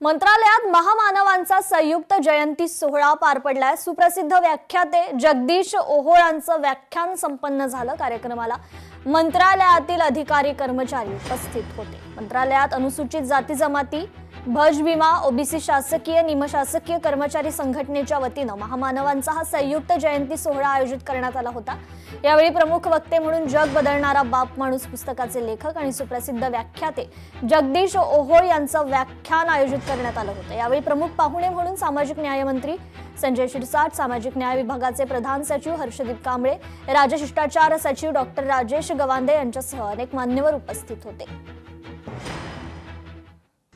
मंत्रालयात महामानवांचा संयुक्त जयंती सोहळा पार पडलाय। सुप्रसिद्ध व्याख्याते जगदीश ओहोळांचं व्याख्यान संपन्न झालं। कार्यक्रमाला मंत्रालयातील अधिकारी कर्मचारी उपस्थित होते। मंत्रालयात अनुसूचित जाती जमाती भज विमा ओबीसी शासकीय निमशासकीय कर्मचारी संघटनेच्या वतीनं महामानवांचा हा संयुक्त जयंती सोहळा आयोजित करण्यात आला होता। यावेळी प्रमुख वक्ते म्हणून जग बदलणारा बाप माणूस पुस्तकाचे लेखक आणि सुप्रसिद्ध व्याख्याते जगदीश ओहोळ यांचं व्याख्यान आयोजित करण्यात आलं होतं। यावेळी प्रमुख पाहुणे म्हणून सामाजिक न्याय मंत्री संजय शिरसाट, सामाजिक न्याय विभागाचे प्रधान सचिव हर्षदीप कांबळे, राजशिष्टाचार सचिव डॉक्टर राजेश गवांदे यांच्यासह अनेक मान्यवर उपस्थित होते।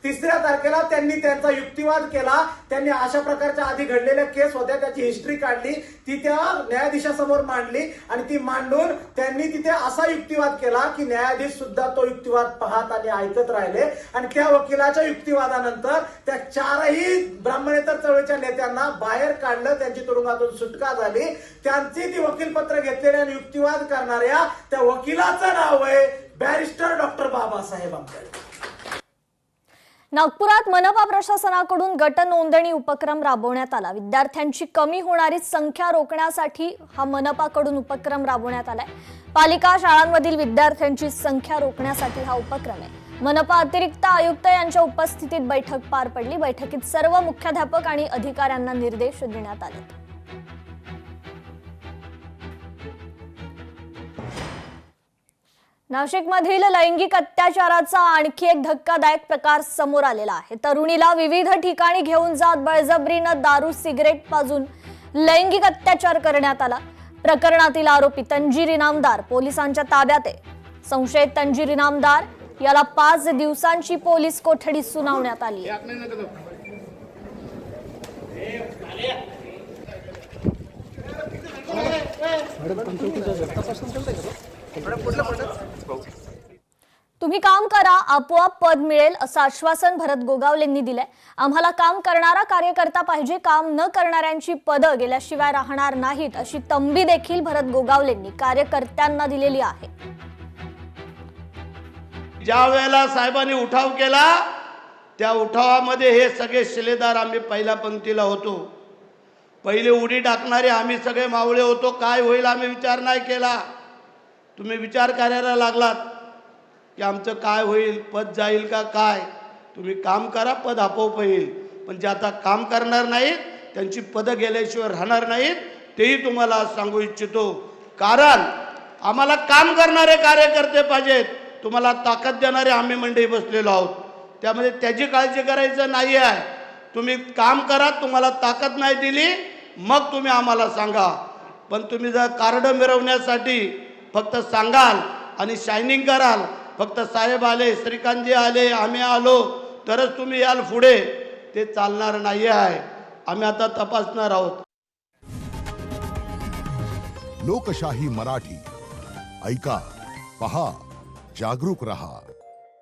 3 तारखेला त्यांनी त्यांचा युक्तिवाद केला। त्यांनी अशा प्रकारच्या आधी घडलेल्या केस होत्या त्याची हिस्ट्री काढली, ती त्या न्यायाधीशासमोर मांडली आणि ती मांडून त्यांनी तिथे असा युक्तिवाद केला की न्यायाधीश सुद्धा तो युक्तिवाद पाहत आणि ऐकत राहिले। आणि त्या वकिलाच्या युक्तिवादानंतर त्या 4ही ब्राह्मणेतर चळवळीच्या नेत्यांना बाहेर काढलं, त्यांची तुरुंगातून सुटका झाली। त्यांची ती वकीलपत्र घेतलेल्या आणि युक्तिवाद करणाऱ्या त्या वकिलाचं नाव आहे बॅरिस्टर डॉक्टर बाबासाहेब आंबेडकर। नागपुरात मनपा प्रशासनाकडून गट नोंदणी उपक्रम राबवण्यात आला। विद्यार्थ्यांची कमी होणारी संख्या रोखण्यासाठी हा मनपाकडून उपक्रम राबवण्यात आलाय। पालिका शाळांमधील विद्यार्थ्यांची संख्या रोखण्यासाठी हा उपक्रम आहे। मनपा अतिरिक्त आयुक्त यांच्या उपस्थितीत बैठक पार पडली। बैठकीत सर्व मुख्याध्यापक आणि अधिकाऱ्यांना निर्देश देण्यात आले। नाशिकमधील लैंगिक अत्याचाराचा आणखी एक धक्कादायक प्रकार समोर आलेला आहे। तरुणीला विविध ठिकाणी घेऊन जात बळजबरीनं दारू सिगरेट पाजून लैंगिक अत्याचार करण्यात आला। प्रकरणातील आरोपी तंजीर इनामदार पोलिसांच्या ताब्यात आहे। संशयित तंजीर इनामदार याला 5 दिवसांची पोलीस कोठडी सुनावण्यात आली आहे। तुम्ही काम करा, आपोआप पद मिळेल असं आश्वासन भरत गोगावलेंनी दिलंय। आम्हाला काम करणारा कार्यकर्ता पाहिजे, काम न करणाऱ्यांची पदं गेल्याशिवाय राहणार नाहीत अशी तंबी देखील भरत गोगावलेंनी कार्यकर्त्यांना दिलेली आहे। ज्या वेळेला साहेबांनी उठाव केला त्या उठावामध्ये हे सगळे शिलेदार आम्ही पहिल्या पंक्तीला होतो। पहिले उडी टाकणारे आम्ही सगळे मावळे होतो। काय होईल आम्ही विचार नाही केला। तुम्ही विचार करायला लागलात की आमचं काय होईल, पद जाईल का काय। तुम्ही काम करा, पद आपोआप येईल। पण जे आता काम करणार नाहीत त्यांची पदं गेल्याशिवाय राहणार नाहीत, तेही तुम्हाला सांगू इच्छितो। कारण आम्हाला काम करणारे कार्यकर्ते पाहिजेत, तुम्हाला ताकद देणारे आम्ही मंडळी बसलेलो आहोत। त्यामध्ये त्याची काळजी करायचं नाही आहे। तुम्ही काम करा, तुम्हाला ताकद नाही दिली मग तुम्ही आम्हाला सांगा। पण तुम्ही जर कार्ड मिरवण्यासाठी फक्त सांगाल आणि शायनिंग कराल, फक्त साहेब आले, श्रीकांतजी आले, आम्ही आलो तरच तुम्ही याल पुढे, ते चालणार नाही आहे। आम्ही आता तपासणार आहोत। लोकशाही मराठी ऐका, पहा, जागरूक रहा।